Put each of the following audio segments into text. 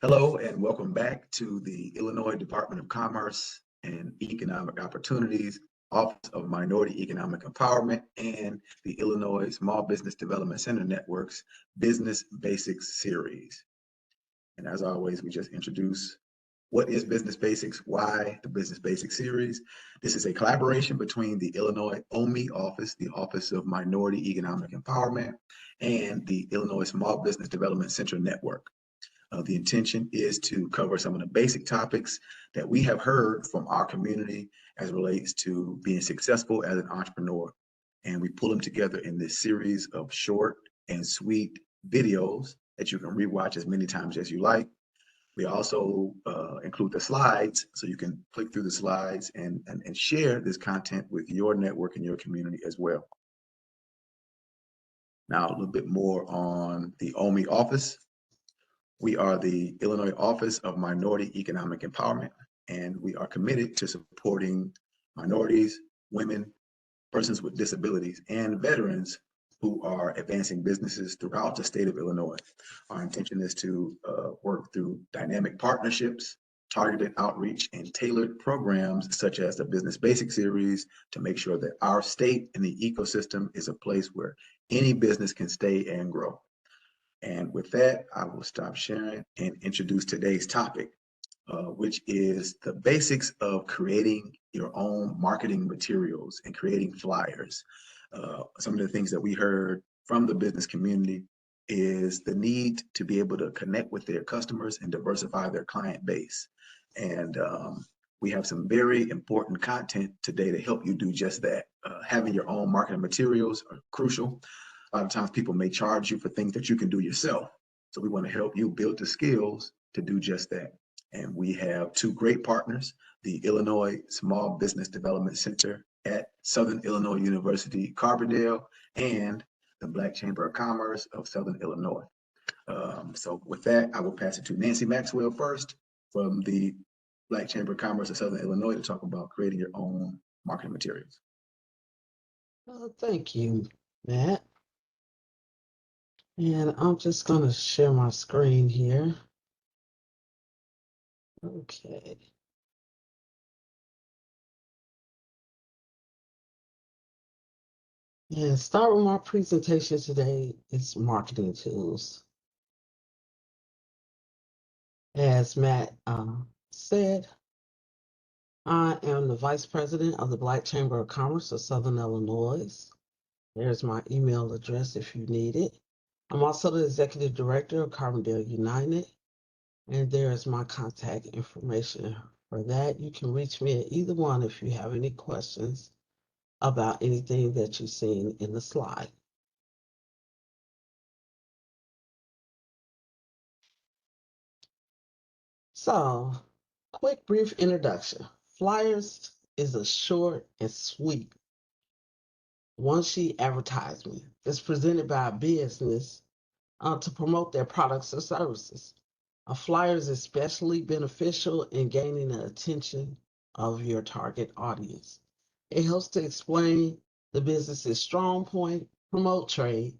Hello and welcome back to the Illinois Department of Commerce and Economic Opportunities Office of Minority Economic Empowerment and the Illinois Small Business Development Center Network's Business Basics series. And as always, we just introduce what is Business Basics, why the Business Basics series. This is a collaboration between the Illinois OMEE office, the Office of Minority Economic Empowerment, and the Illinois Small Business Development Center Network. The intention is to cover some of the basic topics that we have heard from our community as it relates to being successful as an entrepreneur. And we pull them together in this series of short and sweet videos that you can rewatch as many times as you like. We also include the slides, so you can click through the slides and share this content with your network and your community as well. Now, a little bit more on the OMEE office. We are the Illinois Office of Minority Economic Empowerment, and we are committed to supporting minorities, women, persons with disabilities, and veterans who are advancing businesses throughout the state of Illinois. Our intention is to work through dynamic partnerships, targeted outreach, and tailored programs such as the Business Basics series to make sure that our state and the ecosystem is a place where any business can stay and grow. And with that, I will stop sharing and introduce today's topic, which is the basics of creating your own marketing materials and creating flyers. Some of the things that we heard from the business community is the need to be able to connect with their customers and diversify their client base. And we have some very important content today to help you do just that. Having your own marketing materials are crucial. A lot of times people may charge you for things that you can do yourself. So we want to help you build the skills to do just that. And we have two great partners, the Illinois Small Business Development Center at Southern Illinois University, Carbondale, and the Black Chamber of Commerce of Southern Illinois. So with that, I will pass it to Nancy Maxwell first from the Black Chamber of Commerce of Southern Illinois to talk about creating your own marketing materials. Thank you, Matt. And I'm just going to share my screen here. Okay. And start with my presentation today is marketing tools. As Matt said, I am the Vice President of the Black Chamber of Commerce of Southern Illinois. There's my email address if you need it. I'm also the Executive Director of Carbondale United, and there's my contact information. For that, you can reach me at either one if you have any questions about anything that you've seen in the slide. So, quick brief introduction. Flyers is a short and sweet one-sheet advertisement that's presented by a business to promote their products or services. A flyer is especially beneficial in gaining the attention of your target audience. It helps to explain the business's strong point, promote trade,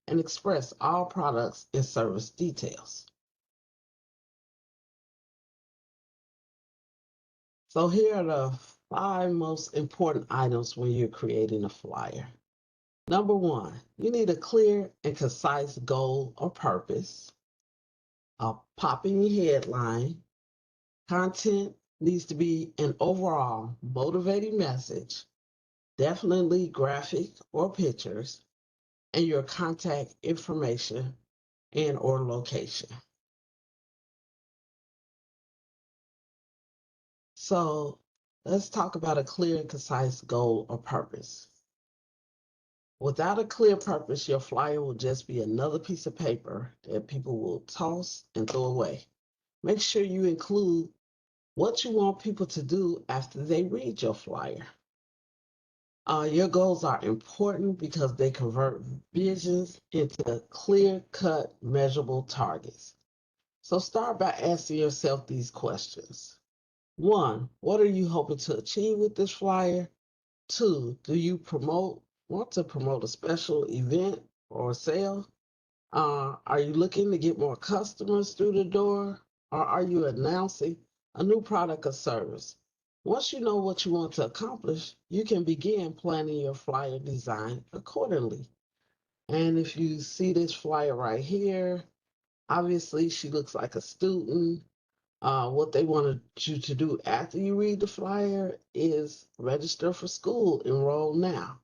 and express all products and service details. So here are the 5 most important items when you're creating a flyer. Number 1, you need a clear and concise goal or purpose, a popping headline. Content needs to be an overall motivating message, definitely graphic or pictures, and your contact information and or location. So let's talk about a clear and concise goal or purpose. Without a clear purpose, your flyer will just be another piece of paper that people will toss and throw away. Make sure you include what you want people to do after they read your flyer. Your goals are important because they convert visions into clear-cut, measurable targets. So start by asking yourself these questions. 1, what are you hoping to achieve with this flyer? 2, do you want to promote a special event or sale? Are you looking to get more customers through the door? or are you announcing a new product or service? Once you know what you want to accomplish, you can begin planning your flyer design accordingly. And if you see this flyer right here, obviously she looks like a student. What they wanted you to do after you read the flyer is register for school, enroll now.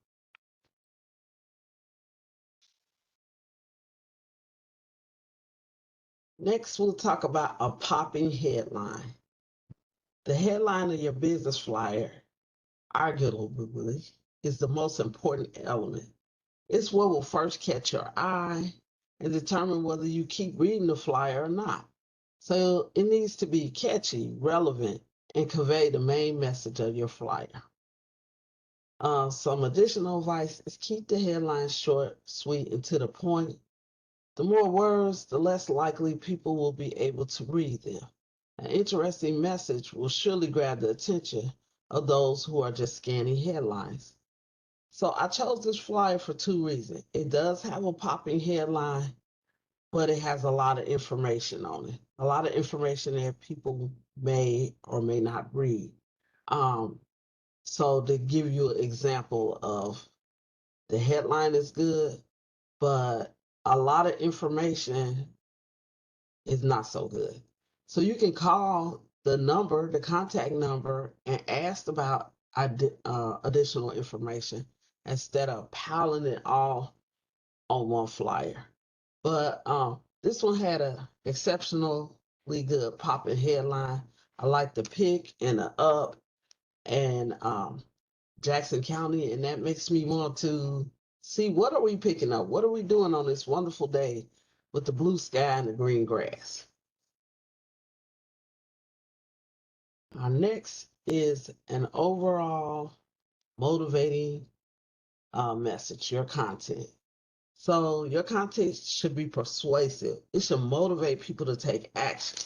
Next, we'll talk about a popping headline. The headline of your business flyer, arguably, is the most important element. It's what will first catch your eye and determine whether you keep reading the flyer or not. So it needs to be catchy, relevant, and convey the main message of your flyer. Some additional advice is keep the headline short, sweet, and to the point. The more words, the less likely people will be able to read them. An interesting message will surely grab the attention of those who are just scanning headlines. So I chose this flyer for two reasons. It does have a popping headline, but it has a lot of information on it. A lot of information that people may or may not read. So to give you an example of the headline is good, but a lot of information is not so good. So you can call the number, the contact number, and ask about additional information instead of piling it all on one flyer. But this one had a exceptionally good popping headline. I like the pick and the up and Jackson County, and that makes me want to see what are we picking up? What are we doing on this wonderful day with the blue sky and the green grass? Our next is an overall motivating message, your content. So your content should be persuasive. It should motivate people to take action.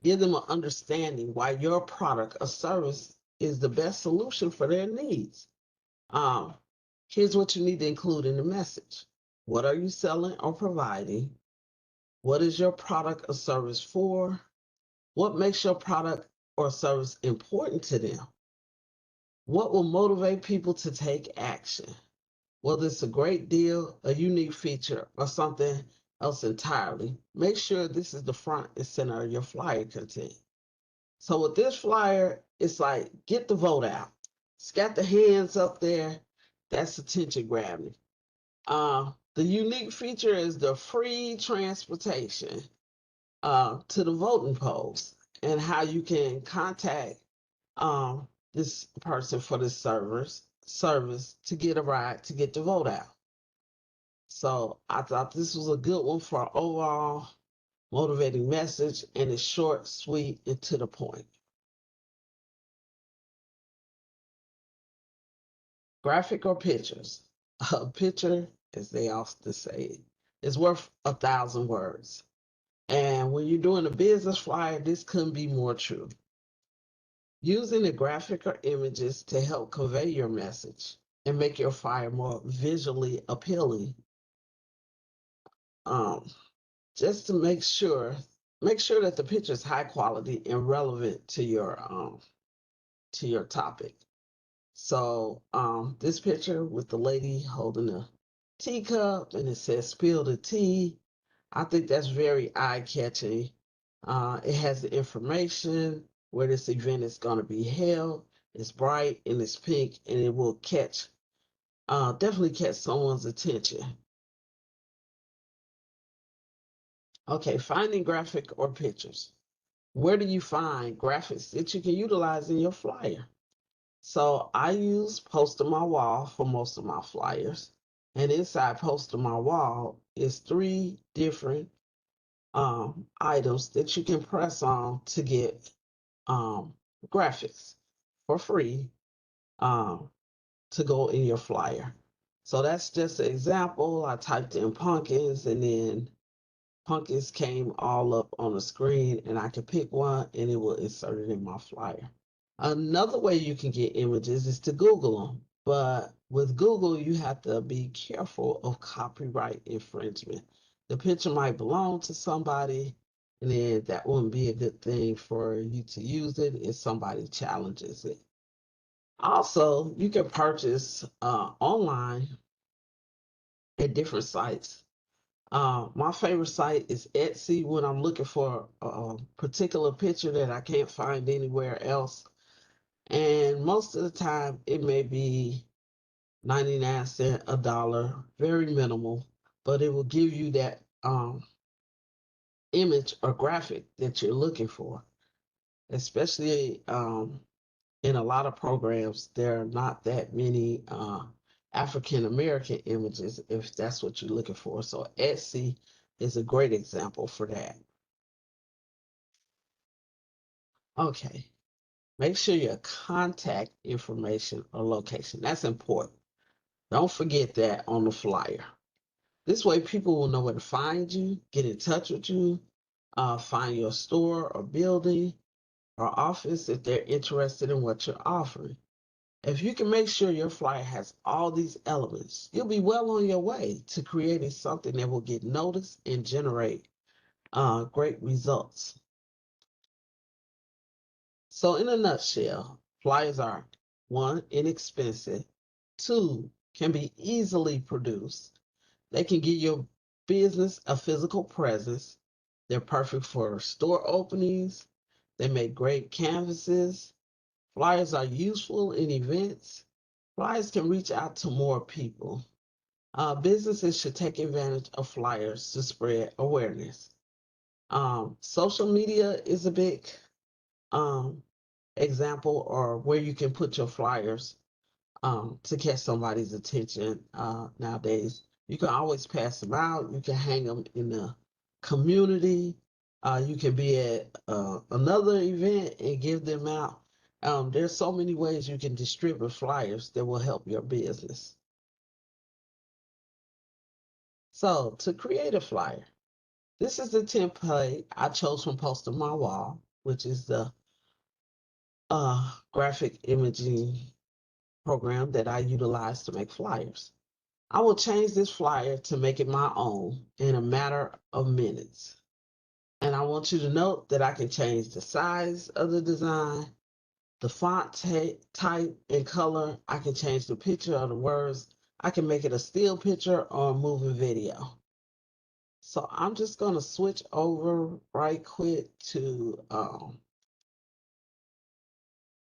Give them an understanding why your product or service is the best solution for their needs. Here's what you need to include in the message. What are you selling or providing? What is your product or service for? What makes your product or service important to them? What will motivate people to take action? Whether it's a great deal, a unique feature, or something else entirely, make sure this is the front and center of your flyer content. So with this flyer, it's like, get the vote out. It's got the hands up there. That's attention grabbing. The unique feature is the free transportation to the voting polls and how you can contact this person for this service to get a ride to get the vote out. So I thought this was a good one for an overall motivating message, and it's short, sweet, and to the point. Graphic or pictures? A picture, as they often say, is worth 1,000 words. And when you're doing a business flyer, this couldn't be more true. Using a graphic or images to help convey your message and make your flyer more visually appealing. Just to make sure that the picture is high quality and relevant to your topic. So this picture with the lady holding a teacup and it says spill the tea. I think that's very eye-catching. It has the information where this event is going to be held. It's bright and it's pink, and it will definitely catch someone's attention. Okay, finding graphic or pictures. Where do you find graphics that you can utilize in your flyer? So I use Post on My Wall for most of my flyers. And inside Post on My Wall is 3 different items that you can press on to get graphics for free to go in your flyer. So that's just an example. I typed in pumpkins, and then pumpkins came all up on the screen, and I could pick one and it will insert it in my flyer. Another way you can get images is to Google them. But with Google, you have to be careful of copyright infringement. The picture might belong to somebody, And then that wouldn't be a good thing for you to use it if somebody challenges it. Also, you can purchase online at different sites. My favorite site is Etsy when I'm looking for a particular picture that I can't find anywhere else. And most of the time, it may be 99 cents, a dollar, very minimal, but it will give you that image or graphic that you're looking for. Especially in a lot of programs, there are not that many African American images if that's what you're looking for. So Etsy is a great example for that. Okay, make sure your contact information or location, that's important. Don't forget that on the flyer. This way people will know where to find you, get in touch with you, find your store or building or office if they're interested in what you're offering. If you can make sure your flyer has all these elements, you'll be well on your way to creating something that will get noticed and generate great results. So in a nutshell, flyers are one, inexpensive, two, can be easily produced. They can give your business a physical presence. They're perfect for store openings. They make great canvases. Flyers are useful in events. Flyers can reach out to more people. Businesses should take advantage of flyers to spread awareness. Social media is a big um, example or where you can put your flyers to catch somebody's attention nowadays. You can always pass them out. You can hang them in the community. You can be at another event and give them out. There's so many ways you can distribute flyers that will help your business. So to create a flyer, this is the template I chose from Post on My Wall, which is the graphic imaging program that I utilize to make flyers. I will change this flyer to make it my own in a matter of minutes. And I want you to note that I can change the size of the design, the font type and color. I can change the picture of the words. I can make it a still picture or a moving video. So I'm just going to switch over right quick to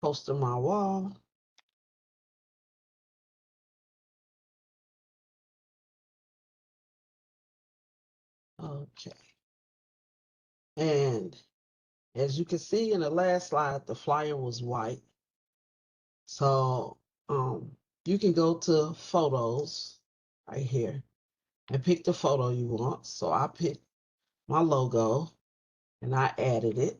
Post on My Wall. Okay. And as you can see in the last slide, the flyer was white. So you can go to photos right here and pick the photo you want. So I picked my logo and I added it.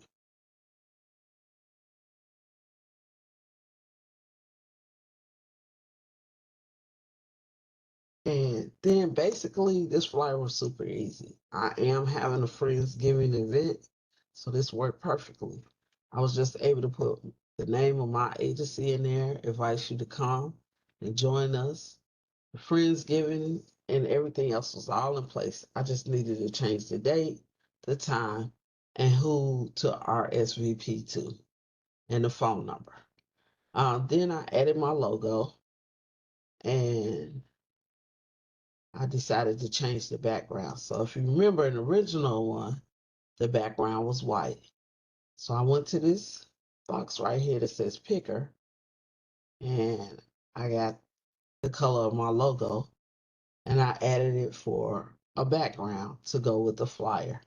And then basically this flyer was super easy. I am having a Friendsgiving event, so this worked perfectly. I was just able to put the name of my agency in there, invite you to come and join us. The Friendsgiving and everything else was all in place. I just needed to change the date, the time, and who to RSVP to, and the phone number. Then I added my logo and I decided to change the background. So if you remember in the original one, the background was white. So I went to this box right here that says picker and I got the color of my logo and I added it for a background to go with the flyer.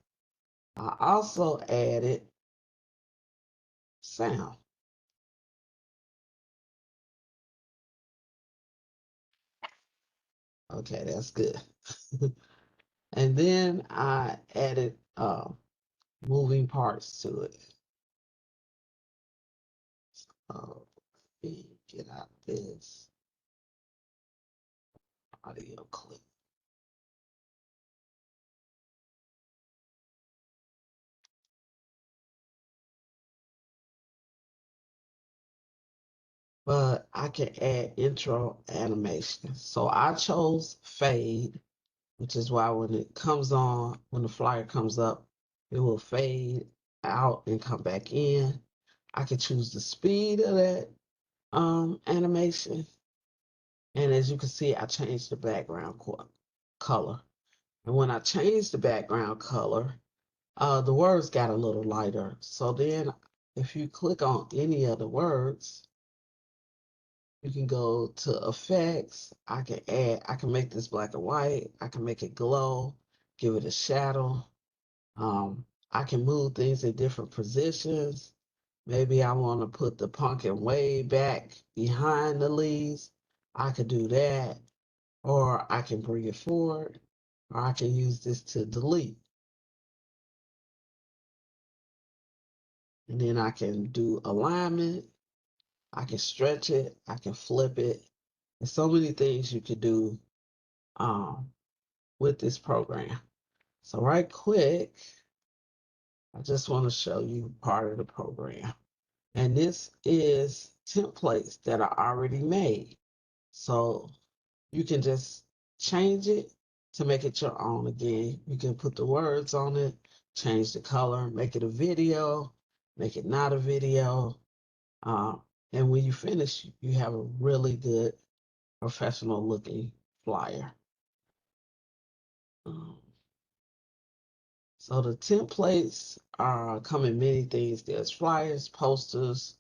I also added sound. Okay, that's good. And then I added moving parts to it. Let me get out this audio clip. But I can add intro animation. So I chose fade, which is why when it comes on, when the flyer comes up, It will fade out and come back in. I can choose the speed of that animation. And as you can see, I changed the background color. And when I changed the background color, the words got a little lighter. So then if you click on any of the words, you can go to effects. I can make this black and white. I can make it glow, give it a shadow. I can move things in different positions. Maybe I want to put the pumpkin way back behind the leaves. I could do that, or I can bring it forward, or I can use this to delete. And then I can do alignment. I can stretch it. I can flip it. There's so many things you could do with this program. So right quick, I just want to show you part of the program. And this is templates that are already made. So you can just change it to make it your own again. You can put the words on it, change the color, make it a video, make it not a video. And when you finish, you have a really good professional looking flyer. So the templates come in many things. There's flyers, posters,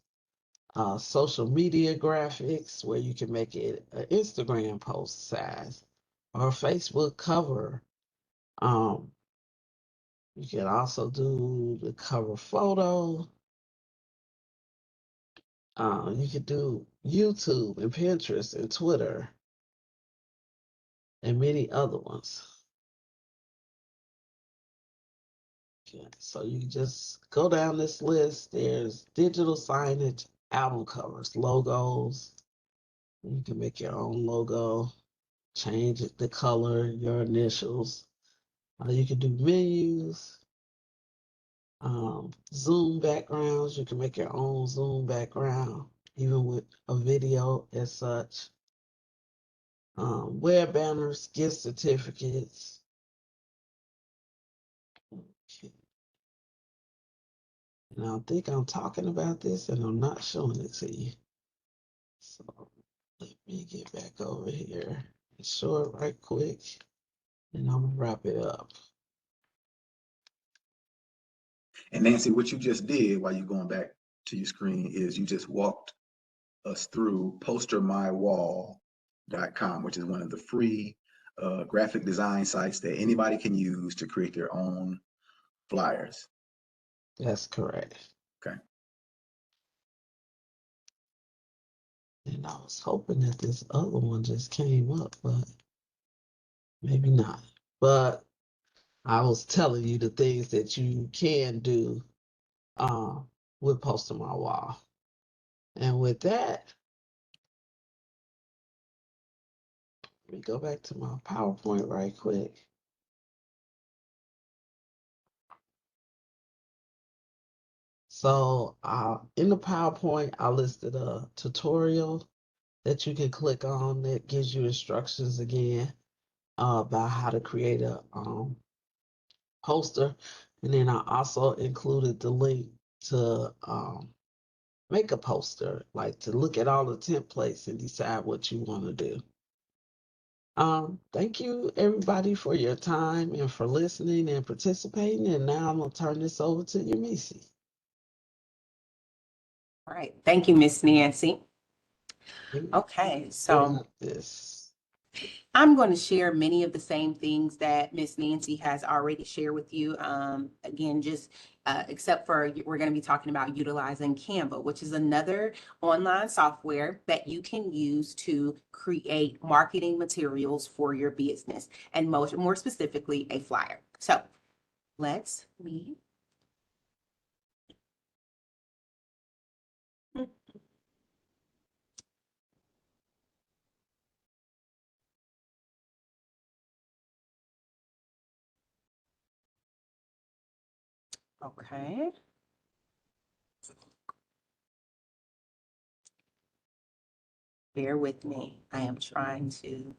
social media graphics where you can make it an Instagram post size or a Facebook cover. You can also do the cover photo. You can do YouTube and Pinterest and Twitter and many other ones. Okay, so you just go down this list. There's digital signage, album covers, logos. You can make your own logo, change the color, your initials. You can do menus, Zoom backgrounds. You can make your own Zoom background, even with a video as such. Web banners, gift certificates. Okay. And I think I'm talking about this and I'm not showing it to you. So let me get back over here and show it right quick, and I'm gonna wrap it up. And Nancy, what you just did while you're going back to your screen is you just walked us through postermywall.com, which is one of the free graphic design sites that anybody can use to create their own flyers. That's correct. Okay. And I was hoping that this other one just came up, but maybe not. But I was telling you the things that you can do with Poster My Wall. And with that, let me go back to my PowerPoint right quick. So in the PowerPoint, I listed a tutorial that you can click on that gives you instructions again about how to create a poster. And then I also included the link to make a poster, like to look at all the templates and decide what you want to do. Thank you everybody for your time and for listening and participating. And now I'm gonna turn this over to you, Missy. All right. Thank you, Miss Nancy. Okay, so this. I'm going to share many of the same things that Miss Nancy has already shared with you. Again, just except for we're going to be talking about utilizing Canva, which is another online software that you can use to create marketing materials for your business, and more specifically, a flyer. So let's meet. Okay. Bear with me. I am trying to.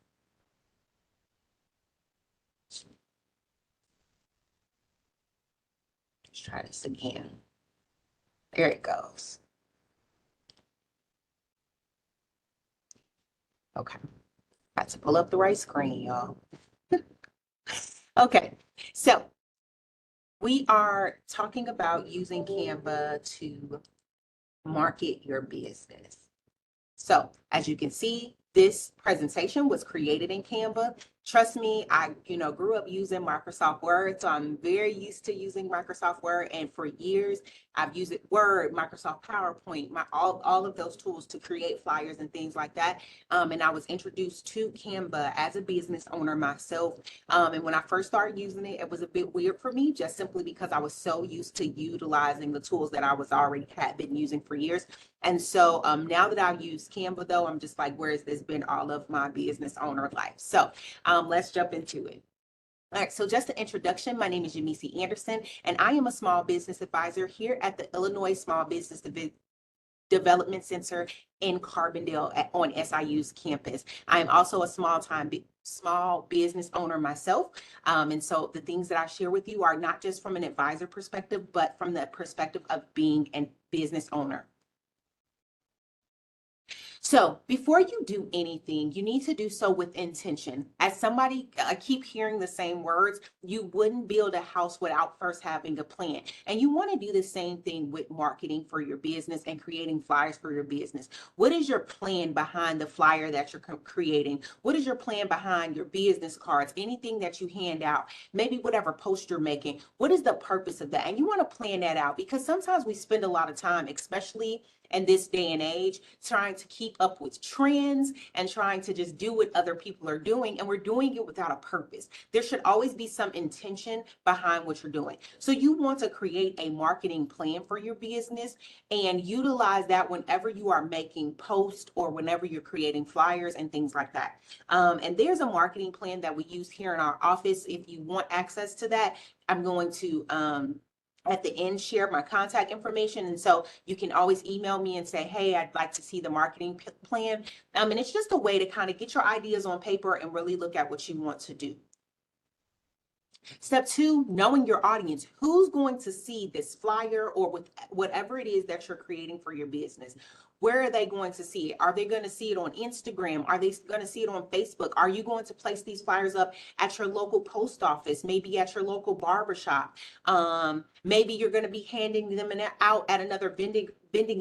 Let's try this again. There it goes. Okay. Got to pull up the right screen, y'all. Okay. So we are talking about using Canva to market your business. So as you can see, this presentation was created in Canva. Trust me, I grew up using Microsoft Word, so I'm very used to using Microsoft Word. And for years, I've used Word, Microsoft PowerPoint, all of those tools to create flyers and things like that. And I was introduced to Canva as a business owner myself. And when I first started using it, it was a bit weird for me, just simply because I was so used to utilizing the tools that I had been using for years. And so now that I've used Canva, though, I'm just like, where has this been all of my business owner life? So let's jump into it. All right, so just an introduction. My name is Jamisi Anderson, and I am a small business advisor here at the Illinois Small Business Development Center in Carbondale on SIU's campus. I am also a small business owner myself. And so the things that I share with you are not just from an advisor perspective, but from the perspective of being a business owner. So before you do anything, you need to do so with intention. As somebody, I keep hearing the same words, you wouldn't build a house without first having a plan. And you want to do the same thing with marketing for your business and creating flyers for your business. What is your plan behind the flyer that you're creating? What is your plan behind your business cards? Anything that you hand out, maybe whatever post you're making, what is the purpose of that? And you want to plan that out, because sometimes we spend a lot of time, especially in this day and age, trying to keep up with trends and trying to just do what other people are doing, and we're doing it without a purpose. There should always be some intention behind what you're doing. So you want to create a marketing plan for your business and utilize that whenever you are making posts or whenever you're creating flyers and things like that. And there's a marketing plan that we use here in our office. If you want access to that, I'm going to at the end share my contact information, and so you can always email me and say, hey, I'd like to see the marketing plan. And it's just a way to kind of get your ideas on paper and really look at what you want to do. Step 2, knowing your audience. Who's going to see this flyer or with whatever it is that you're creating for your business? Where are they going to see it? Are they going to see it on Instagram? Are they going to see it on Facebook? Are you going to place these flyers up at your local post office, maybe at your local barbershop? Maybe you're going to be handing them out at another vending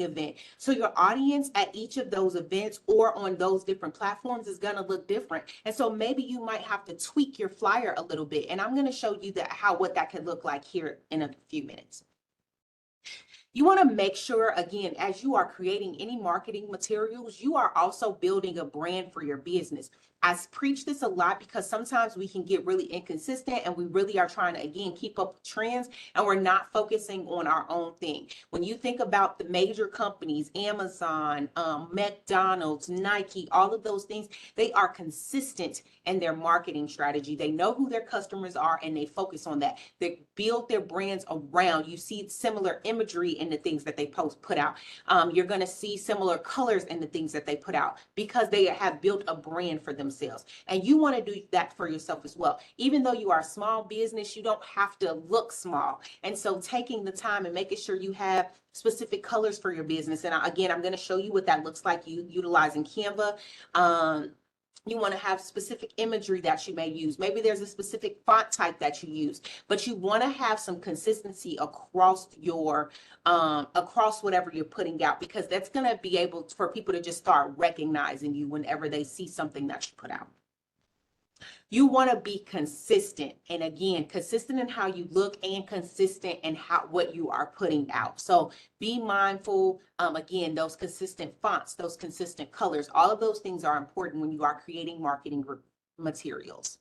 event. So your audience at each of those events or on those different platforms is going to look different. And so maybe you might have to tweak your flyer a little bit. And I'm going to show you what that could look like here in a few minutes. You want to make sure, again, as you are creating any marketing materials, you are also building a brand for your business. I preach this a lot because sometimes we can get really inconsistent and we really are trying to, again, keep up with trends and we're not focusing on our own thing. When you think about the major companies, Amazon, McDonald's, Nike, all of those things, they are consistent in their marketing strategy. They know who their customers are and they focus on that. They build their brands around. You see similar imagery in the things that they put out. You're going to see similar colors in the things that they put out because they have built a brand for themselves. And you want to do that for yourself as well. Even though you are a small business, you don't have to look small. And so taking the time and making sure you have specific colors for your business. And again, I'm going to show you what that looks like utilizing Canva. You want to have specific imagery that you may use. Maybe there's a specific font type that you use, but you want to have some consistency across your across whatever you're putting out, because that's going to be able for people to just start recognizing you whenever they see something that you put out. You want to be consistent, and again, consistent in how you look and consistent in what you are putting out. So be mindful, again, those consistent fonts, those consistent colors, all of those things are important when you are creating marketing materials.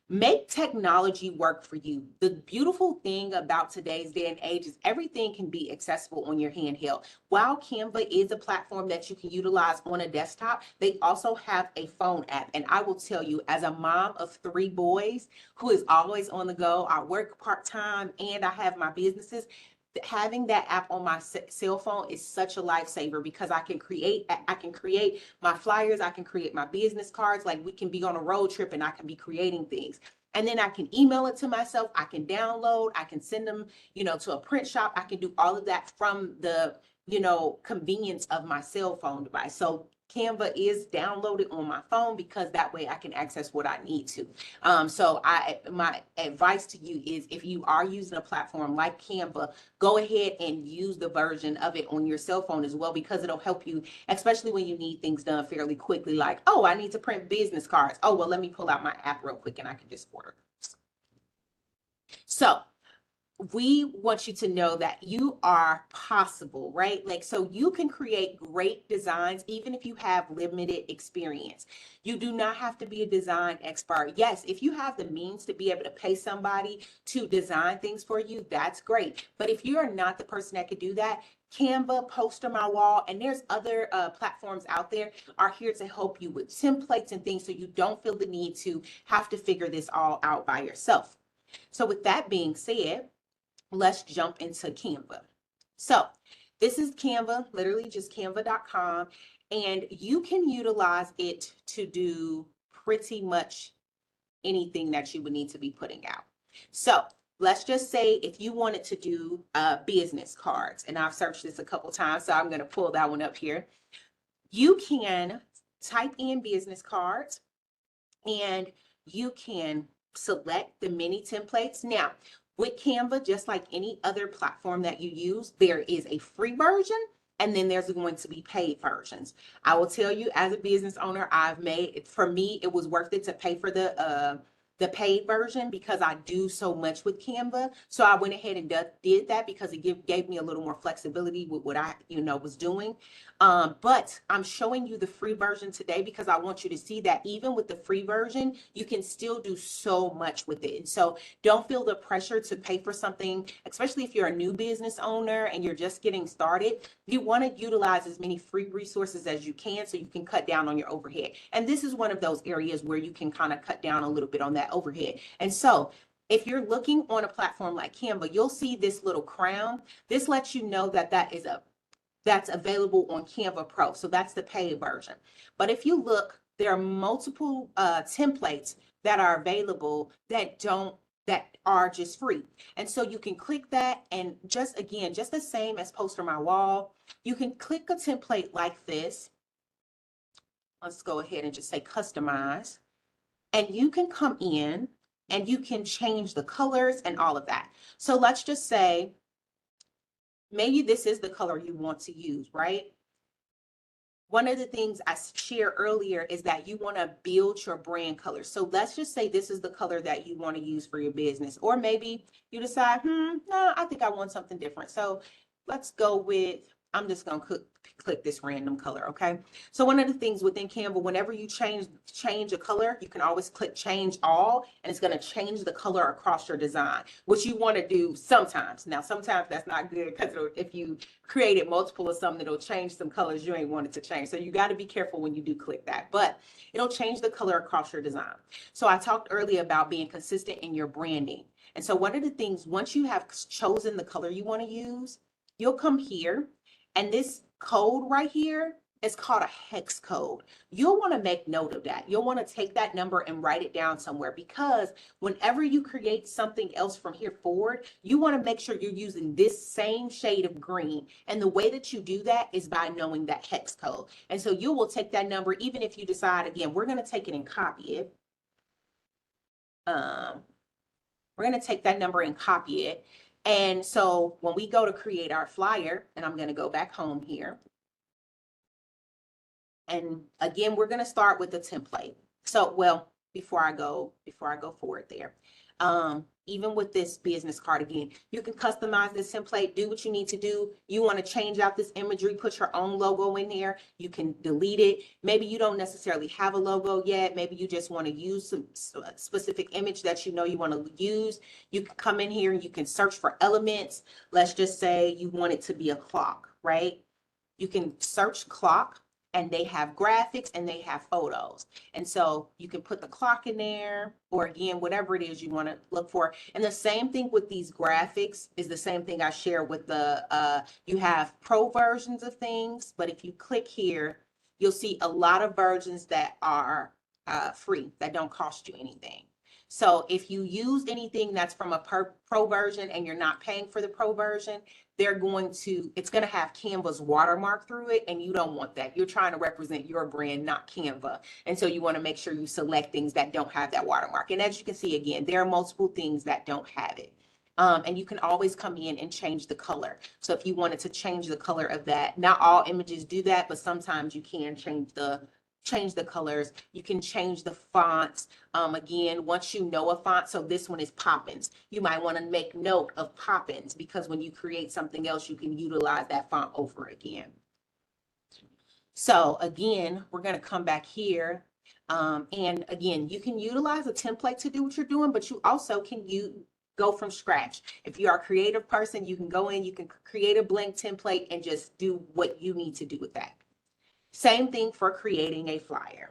Make technology work for you. The beautiful thing about today's day and age is everything can be accessible on your handheld. While Canva is a platform that you can utilize on a desktop, they also have a phone app. And I will tell you, as a mom of 3 boys who is always on the go, I work part-time and I have my businesses, having that app on my cell phone is such a lifesaver, because I can create my flyers, I can create my business cards. Like, we can be on a road trip and I can be creating things. And then I can email it to myself. I can download, I can send them, to a print shop. I can do all of that from the, convenience of my cell phone device. So Canva is downloaded on my phone because that way I can access what I need to. So my advice to you is, if you are using a platform like Canva, go ahead and use the version of it on your cell phone as well, because it'll help you, especially when you need things done fairly quickly. Like, oh, I need to print business cards. Oh, well, let me pull out my app real quick and I can just order. So we want you to know that you are possible, right? Like, so you can create great designs even if you have limited experience. You do not have to be a design expert. Yes, if you have the means to be able to pay somebody to design things for you, that's great. But if you are not the person that could do that, Canva, Poster My Wall, and there's other platforms out there are here to help you with templates and things, so you don't feel the need to have to figure this all out by yourself. So with that being said, let's jump into Canva. So this is Canva, literally just canva.com, and you can utilize it to do pretty much anything that you would need to be putting out. So let's just say if you wanted to do business cards, and I've searched this a couple times, so I'm going to pull that one up here. You can type in business cards and you can select the mini templates. Now, with Canva, just like any other platform that you use, there is a free version and then there's going to be paid versions. I will tell you, as a business owner, for me, it was worth it to pay for the paid version because I do so much with Canva. So I went ahead and did that because it gave me a little more flexibility with what I, was doing. But I'm showing you the free version today because I want you to see that even with the free version, you can still do so much with it. And so don't feel the pressure to pay for something, especially if you're a new business owner and you're just getting started. You want to utilize as many free resources as you can so you can cut down on your overhead. And this is one of those areas where you can kind of cut down a little bit on that overhead. And so if you're looking on a platform like Canva, you'll see this little crown. This lets you know that that's available on Canva Pro. So that's the paid version. But if you look, there are multiple templates that are available that are just free. And so you can click that, and just the same as Poster My Wall, you can click a template like this. Let's go ahead and just say customize. And you can come in and you can change the colors and all of that. So let's just say, maybe this is the color you want to use, right? One of the things I shared earlier is that you want to build your brand color. So let's just say this is the color that you want to use for your business. Or maybe you decide, no, I think I want something different. So let's go with, I'm just going to click this random color, okay? So one of the things within Canva, whenever you change a color, you can always click change all, and it's going to change the color across your design, which you want to do sometimes. Now, sometimes that's not good because if you created multiple of something, it'll change some colors you ain't wanted to change. So you got to be careful when you do click that, but it'll change the color across your design. So I talked earlier about being consistent in your branding. And so one of the things, once you have chosen the color you want to use, you'll come here. And this code right here is called a hex code. You'll want to make note of that. You'll want to take that number and write it down somewhere, because whenever you create something else from here forward, you want to make sure you're using this same shade of green. And the way that you do that is by knowing that hex code. And so you will take that number, even if you decide, again, we're going to take it and copy it. We're going to take that number and copy it. And so when we go to create our flyer, and I'm going to go back home here. And again, we're going to start with the template. So, well, before I go forward there, even with this business card, again, you can customize this template, do what you need to do. You want to change out this imagery, put your own logo in there. You can delete it. Maybe you don't necessarily have a logo yet. Maybe you just want to use some specific image that you want to use. You can come in here and you can search for elements. Let's just say you want it to be a clock, right? You can search clock, and they have graphics and they have photos. And so you can put the clock in there, or again, whatever it is you want to look for. And the same thing with these graphics is the same thing I share with the, you have pro versions of things, but if you click here, you'll see a lot of versions that are free, that don't cost you anything. So if you use anything that's from a pro version and you're not paying for the pro version, it's going to have Canva's watermark through it, and you don't want that. You're trying to represent your brand, not Canva. And so you want to make sure you select things that don't have that watermark. And as you can see, again, there are multiple things that don't have it. And you can always come in and change the color. So if you wanted to change the color of that, not all images do that, but sometimes you can change the colors. You can change the fonts. Again, once you know a font, so this one is Poppins. You might want to make note of Poppins, because when you create something else, you can utilize that font over again. So again, we're going to come back here. And again, you can utilize a template to do what you're doing, but you also can go from scratch. If you are a creative person, you can go in, you can create a blank template and just do what you need to do with that. Same thing for creating a flyer.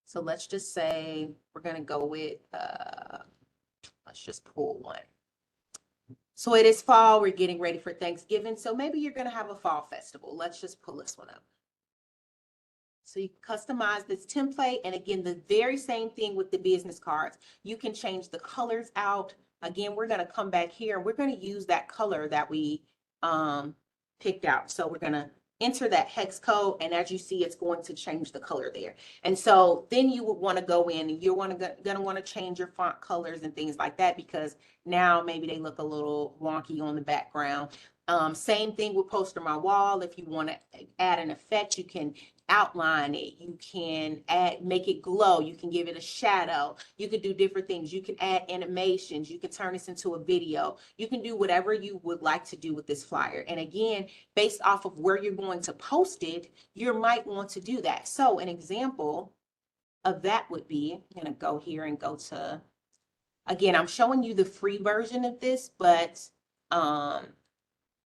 So let's just say we're going to go with, let's just pull one. So it is fall, we're getting ready for Thanksgiving. So maybe you're going to have a fall festival. Let's just pull this one up. So you customize this template. And again, the very same thing with the business cards. You can change the colors out. Again, we're going to come back here. We're going to use that color that we picked out. So we're going to enter that hex code, and as you see, it's going to change the color there. And so then you would want to go in and you're going to want to change your font colors and things like that, because now maybe they look a little wonky on the background. Same thing with Poster My Wall. If you want to add an effect, you can outline it. You can make it glow. You can give it a shadow. You can do different things. You can add animations. You can turn this into a video. You can do whatever you would like to do with this flyer. And again, based off of where you're going to post it, you might want to do that. So an example of that would be, I'm going to go here and go to, again, I'm showing you the free version of this, but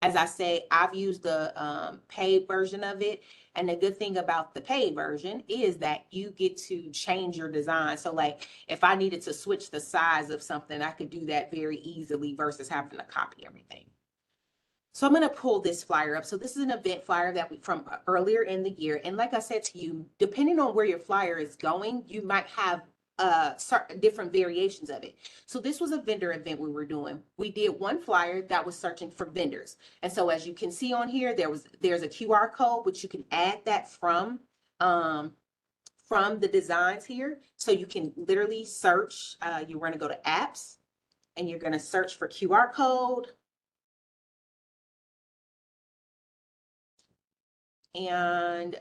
as I say, I've used the paid version of it. And the good thing about the paid version is that you get to change your design. So like if I needed to switch the size of something, I could do that very easily versus having to copy everything. So I'm going to pull this flyer up. So this is an event flyer that we from earlier in the year. And like I said to you, depending on where your flyer is going, you might have certain different variations of it. So this was a vendor event we were doing. We did one flyer that was searching for vendors. And so as you can see on here, there's a QR code, which you can add that from the designs here. So you can literally search, you're going to go to apps and you're going to search for QR code. And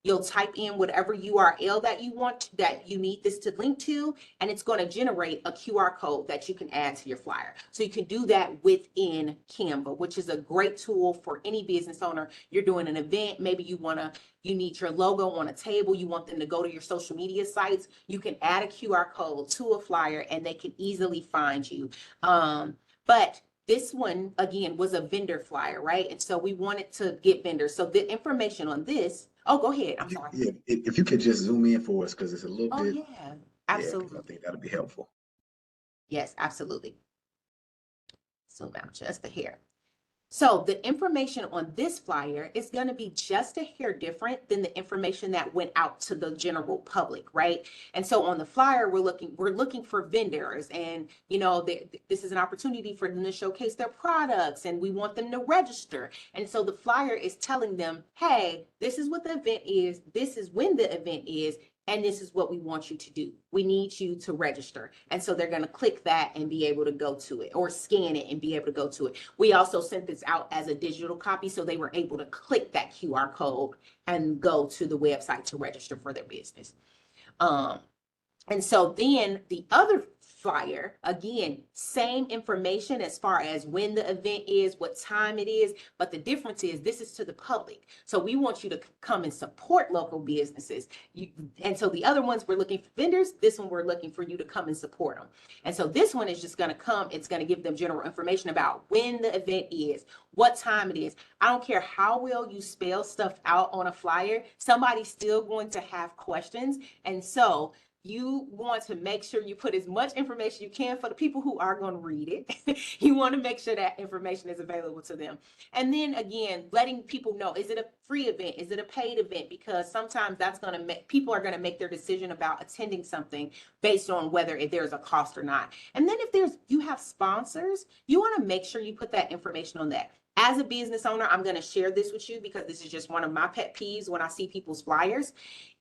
you'll type in whatever URL that you want, that you need this to link to, and it's going to generate a QR code that you can add to your flyer. So you can do that within Canva, which is a great tool for any business owner. You're doing an event, maybe you need your logo on a table, you want them to go to your social media sites. You can add a QR code to a flyer and they can easily find you. But this one, again, was a vendor flyer, right? And so we wanted to get vendors. So the information on this, oh, go ahead. I'm sorry. Yeah, if you could just zoom in for us, because it's a little bit. Yeah, absolutely. Yeah, I think that'll be helpful. Yes, absolutely. Zoom out just a hair. So the information on this flyer is going to be just a hair different than the information that went out to the general public, right? And so on the flyer, we're looking for vendors, and this is an opportunity for them to showcase their products, and we want them to register. And so the flyer is telling them, hey, this is what the event is, this is when the event is, and this is what we want you to do. We need you to register. And so they're going to click that and be able to go to it, or scan it and be able to go to it. We also sent this out as a digital copy, so they were able to click that QR code and go to the website to register for their business. And so then the other flyer, again, same information as far as when the event is, what time it is, but the difference is this is to the public. So we want you to come and support local businesses. And so the other ones, we're looking for vendors. This one, we're looking for you to come and support them. And so this one is just going to come, it's going to give them general information about when the event is, what time it is. I don't care how well you spell stuff out on a flyer, somebody's still going to have questions. And so you want to make sure you put as much information you can for the people who are going to read it. You want to make sure that information is available to them. And then again, letting people know, is it a free event? Is it a paid event? Because sometimes that's going to make, people are going to make their decision about attending something based on whether if there's a cost or not. And then if you have sponsors, you want to make sure you put that information on that. As a business owner, I'm going to share this with you because this is just one of my pet peeves when I see people's flyers.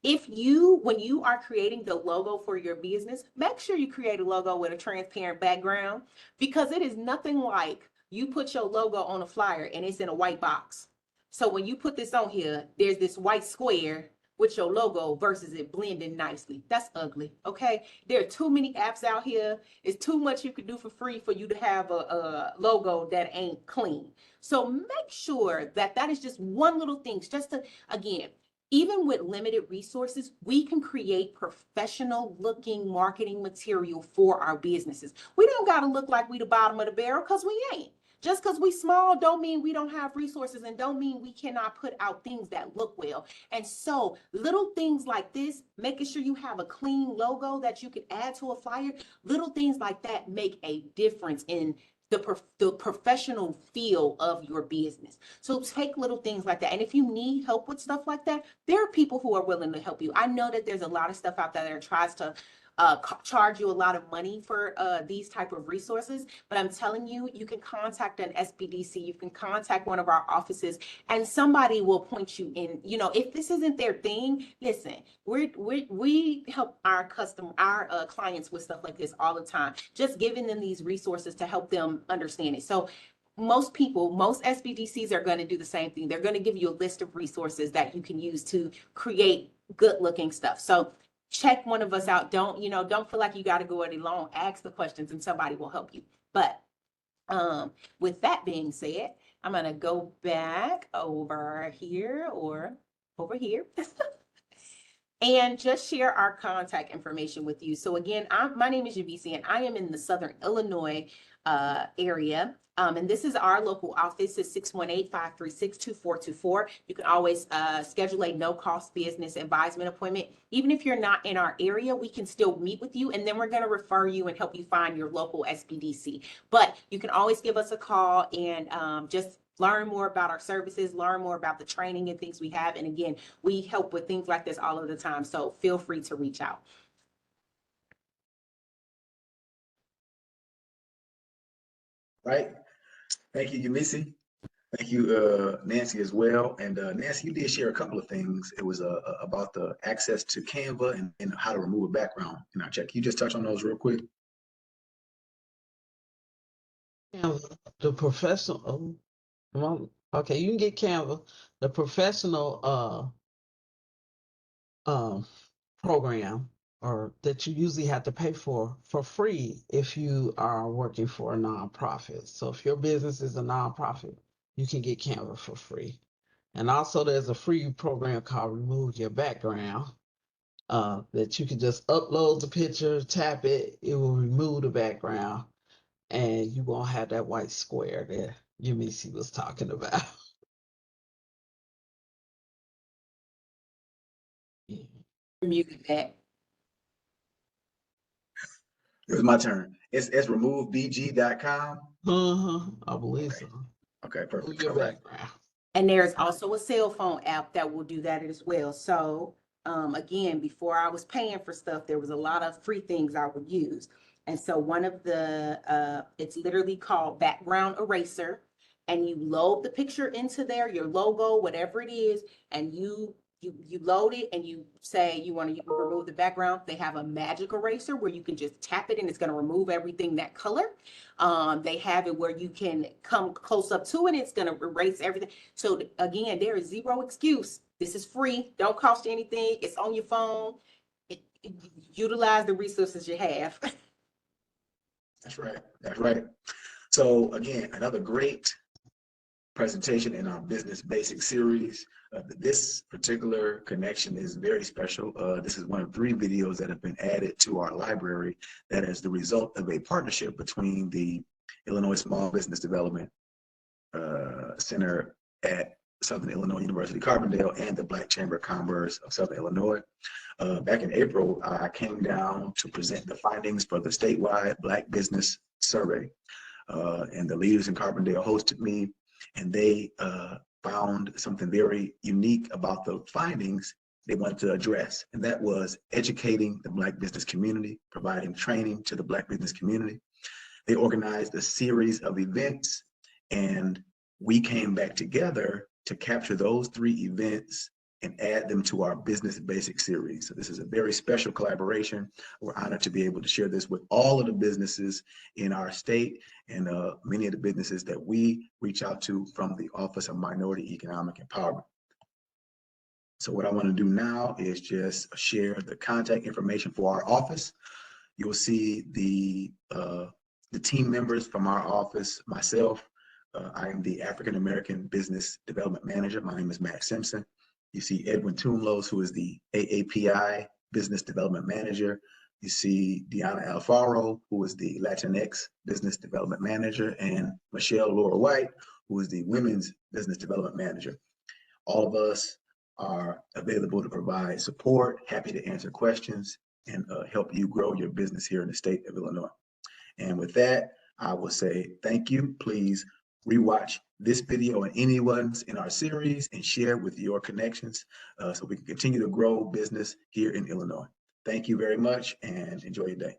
When you are creating the logo for your business, make sure you create a logo with a transparent background, because it is nothing like you put your logo on a flyer and it's in a white box. So when you put this on here, there's this white square with your logo versus it blending nicely. That's ugly, okay? There are too many apps out here. It's too much you could do for free for you to have a logo that ain't clean. So make sure that that is just one little thing, just to, again, even with limited resources, we can create professional looking marketing material for our businesses. We don't got to look like we the bottom of the barrel, because we ain't. Just because we small don't mean we don't have resources, and don't mean we cannot put out things that look well. And so little things like this, making sure you have a clean logo that you can add to a flyer, little things like that make a difference in the professional feel of your business. So take little things like that. And if you need help with stuff like that, there are people who are willing to help you. I know that there's a lot of stuff out there that tries to charge you a lot of money for these type of resources, but I'm telling you, you can contact an SBDC, you can contact one of our offices, and somebody will point you in. You know, if this isn't their thing, listen, we help our clients with stuff like this all the time, just giving them these resources to help them understand it. So most SBDCs are going to do the same thing. They're going to give you a list of resources that you can use to create good looking stuff. So check one of us out. Don't feel like you got to go it alone. Ask the questions and somebody will help you. But with that being said, I'm going to go back over here or over here and just share our contact information with you. So again, my name is Javisi, and I am in the Southern Illinois area. And this is our local office, is 618-536-2424. You can always schedule a no-cost business advisement appointment. Even if you're not in our area, we can still meet with you, and then we're going to refer you and help you find your local SBDC. But you can always give us a call and just learn more about our services, learn more about the training and things we have. And again, we help with things like this all of the time. So feel free to reach out. Right. Thank you, Yumisi. Thank you, Nancy, as well. And Nancy, you did share a couple of things. It was about the access to Canva and how to remove a background in our check. Can you just touch on those real quick? Canva, the professional. Okay, you can get Canva, the professional program, or that you usually have to pay for free if you are working for a nonprofit. So if your business is a nonprofit, you can get Canva for free. And also there's a free program called Remove Your Background that you can just upload the picture, tap it, it will remove the background, and you won't have that white square that Yumisi was talking about. Muted back. It was my turn. It's removebg.com. I believe so. Okay, perfect. Remove your background. And there's also a cell phone app that will do that as well. So again, before I was paying for stuff, there was a lot of free things I would use. And so one of the, it's literally called Background Eraser. And you load the picture into there, your logo, whatever it is, and you load it and you say you want to remove the background. They have a magic eraser where you can just tap it and it's going to remove everything that color. They have it where you can come close up to it. It's going to erase everything. So again, there is zero excuse. This is free. Don't cost you anything. It's on your phone. Utilize the resources you have. That's right. That's right. So again, another great presentation in our Business Basics series. This particular connection is very special. This is one of 3 videos that have been added to our library that is the result of a partnership between the Illinois Small Business Development Center at Southern Illinois University Carbondale and the Black Chamber of Commerce of Southern Illinois. Back in April, I came down to present the findings for the statewide Black Business Survey. And the leaders in Carbondale hosted me, and they found something very unique about the findings they wanted to address, and that was educating the Black business community, providing training to the Black business community. They organized a series of events, and we came back together to capture those 3 events and add them to our Business Basics series. So this is a very special collaboration. We're honored to be able to share this with all of the businesses in our state and many of the businesses that we reach out to from the Office of Minority Economic Empowerment. So what I want to do now is just share the contact information for our office. You'll see the team members from our office, myself. I am the African American Business Development Manager. My name is Matt Simpson. You see Edwin Toomlos, who is the AAPI Business Development Manager. You see Deanna Alfaro, who is the Latinx Business Development Manager, and Michelle Laura White, who is the Women's Business Development Manager. All of us are available to provide support, happy to answer questions, and help you grow your business here in the state of Illinois. And with that, I will say thank you. Please rewatch this video and any ones in our series and share with your connections so we can continue to grow business here in Illinois. Thank you very much and enjoy your day.